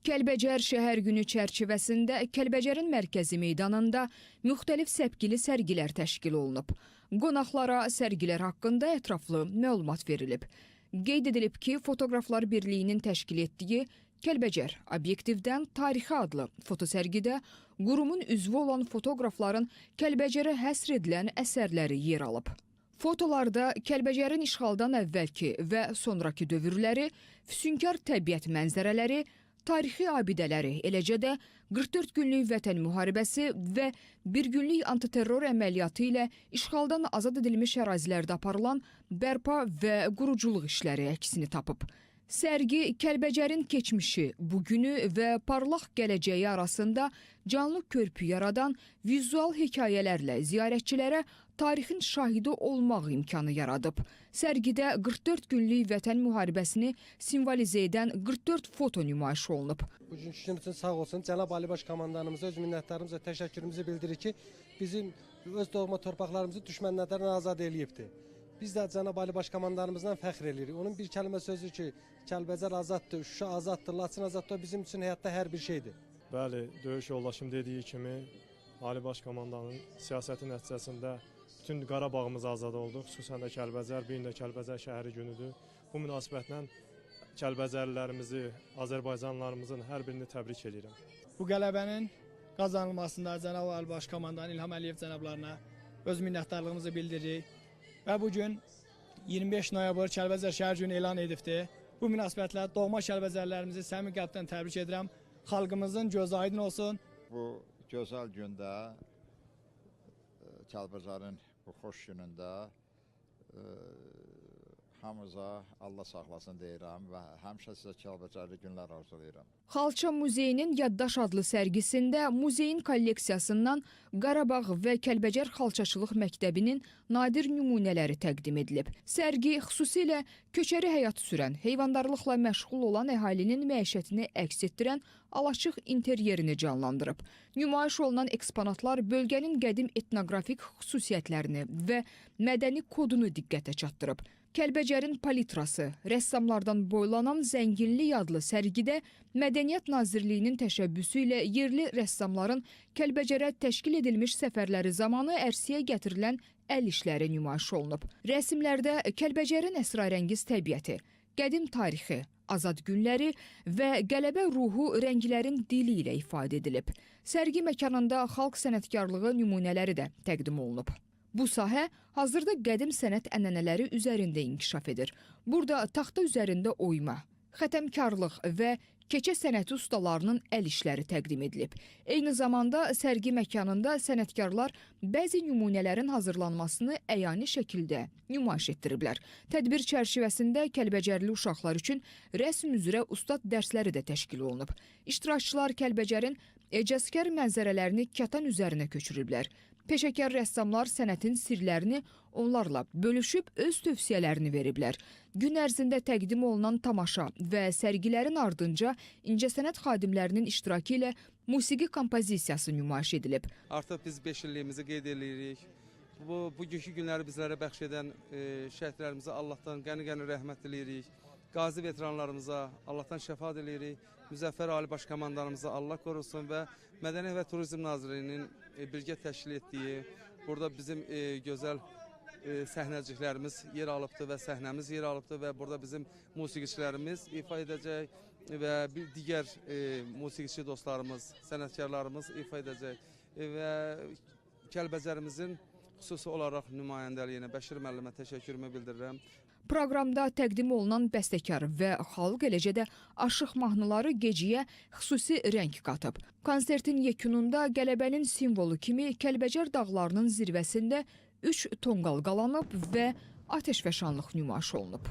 Kəlbəcər şəhər günü çərçivəsində Kəlbəcərin mərkəzi meydanında müxtəlif səpkili sərgilər təşkil olunub. Qonaqlara sərgilər haqqında ətraflı məlumat verilib. Qeyd edilib ki, Fotoqraflar Birliyinin təşkil etdiyi Kəlbəcər Obyektivdən Tarixi adlı fotosərgidə qurumun üzvü olan fotoqrafların Kəlbəcərə həsr edilən əsərləri yer alıb. Fotolarda Kəlbəcərin işğaldan əvvəlki və sonraki dövrləri, füsunkar təbiət mənzərələri, tarixi abidələri, eləcə də 44 günlük vətən müharibəsi və bir günlük antiterror əməliyyatı ilə işğaldan azad edilmiş ərazilərdə aparılan bərpa və quruculuq işləri əksini tapıb. Sərgi Kəlbəcərin keçmişi, bugünü və parlaq gələcəyi arasında canlı körpü yaradan vizual hekayələrlə ziyarətçilərə tarixin şahidi olmaq imkanı yaradıb. Sərgidə 44 günlük vətən müharibəsini simvolizə edən 44 foto nümayiş olunub. Bugünkü gün üçün sağ olsun. Cənab Ali Baş Komandanımıza öz minnətdarımıza təşəkkürümüzü bildirir ki, bizim öz doğma torpaqlarımızı düşmənlərdən azad eləyibdir. Biz də Cənab Ali Baş Komandanımızdan fəxr edirik. Onun bir kəlmə sözü ki, Kəlbəcər azaddır, Şuşa azaddır, Laçın azaddır, bizim üçün həyatda hər bir şeydir. Bəli, döyüş yoldaşım dediyi kimi Ali Baş Komandanın siyasəti nəticəsində bütün Qarabağımız azad oldu. Xüsusən də Kəlbəcər, bir də Kəlbəcər şəhəri günüdür. Bu münasibətlə Kəlbəcərlilərimizi, Azərbaycanlılarımızın hər birini təbrik edirəm. Bu qələbənin qazanılmasında Cənab Ali Baş Komandan İlham Əliyev cənablarına öz minnətdarlığımızı bildiririk. Və bugün 25 noyabr Kəlbəcər şəhər günü elan edibdir. Bu münasibətlə doğma Kəlbəcərlərimizi səmimi qəlbdən təbrik edirəm. Xalqımızın gözü aydın olsun. Bu gözəl gündə, Kəlbəcərin bu xoş günündə hamıza Allah saxlasın deyirəm və həmişə sizə Kəlbəcərli günlər arzulayıram. Xalça Muzeyinin Yaddaş adlı sərgisində muzeyin kolleksiyasından Qarabağ və Kəlbəcər Xalçaçılıq Məktəbinin nadir nümunələri təqdim edilib. Sərgi xüsusilə köçəri həyat sürən, heyvandarlıqla məşğul olan əhalinin məişətini əks etdirən alaçıq interyerini canlandırıb. Nümayiş olunan eksponatlar bölgənin qədim etnoqrafik xüsusiyyətlərini və mədəni kodunu diqqətə çatdırıb. Kəlbəcərin palitrası, rəssamlardan boylanan Zənginlik adlı sərgidə Mədəniyyət Nazirliyinin təşəbbüsü ilə yerli rəssamların Kəlbəcərə təşkil edilmiş səfərləri zamanı ərsəyə gətirilən əl işləri nümayiş olunub. Rəsmlərdə Kəlbəcərin əsrarəngiz təbiəti, qədim tarixi, azad günləri və qələbə ruhu rənglərin dili ilə ifadə edilib. Sərgi məkanında xalq sənətkarlığı nümunələri də təqdim olunub. Bu sahə hazırda qədim sənət ənənələri üzərində inkişaf edir. Burada taxta üzərində oyma, xətəmkarlıq və keçə sənəti ustalarının əl işləri təqdim edilib. Eyni zamanda sərgi məkanında sənətkarlar bəzi nümunələrin hazırlanmasını əyani şəkildə nümayiş etdiriblər. Tədbir çərçivəsində Kəlbəcərli uşaqlar üçün rəsm üzrə ustad dərsləri də təşkil olunub. İştirakçılar Kəlbəcərin ecazkar mənzərələrini katan üzərinə köçürüblər. Peşəkar rəssamlar sənətin sirlərini onlarla bölüşüb öz tövsiyələrini veriblər. Gün ərzində təqdim olunan tamaşa və sərgilərin ardınca incəsənət xadimlərinin iştirakı ilə musiqi kompozisiyası nümayiş edilib. Artıq biz 5 illiyimizi qeyd edirik. Bugünkü günləri bizlərə bəxş edən şəhidlərimizə Allahdan qəni-qəni rəhmət diləyirik. Qazi veteranlarımıza Allahdan şəfa diləyirik. Müzəffər Ali Baş Komandanımıza Allah qorusun və Mədəniyyət və Turizm Nazirliyinin birgə təşkil etdiyi, burada bizim gözəl səhnəciklərimiz yer alıbdır və səhnəmiz yer alıbdır və burada bizim musiqiçilərimiz ifa edəcək və bir digər musiqiçi dostlarımız, sənətkarlarımız ifa edəcək və Kəlbəcərimizin xüsusi olaraq nümayəndəliyinə Bəşir müəllimə təşəkkürümü bildirirəm. Proqramda təqdim olunan bəstəkar və xalq eləcə də aşıq mahnıları gecəyə xüsusi rəng qatıb. Konsertin yekununda qələbənin simvolu kimi Kəlbəcər dağlarının zirvəsində 3 tonqal qalanıb və atəşfəşanlıq nümayiş olunub.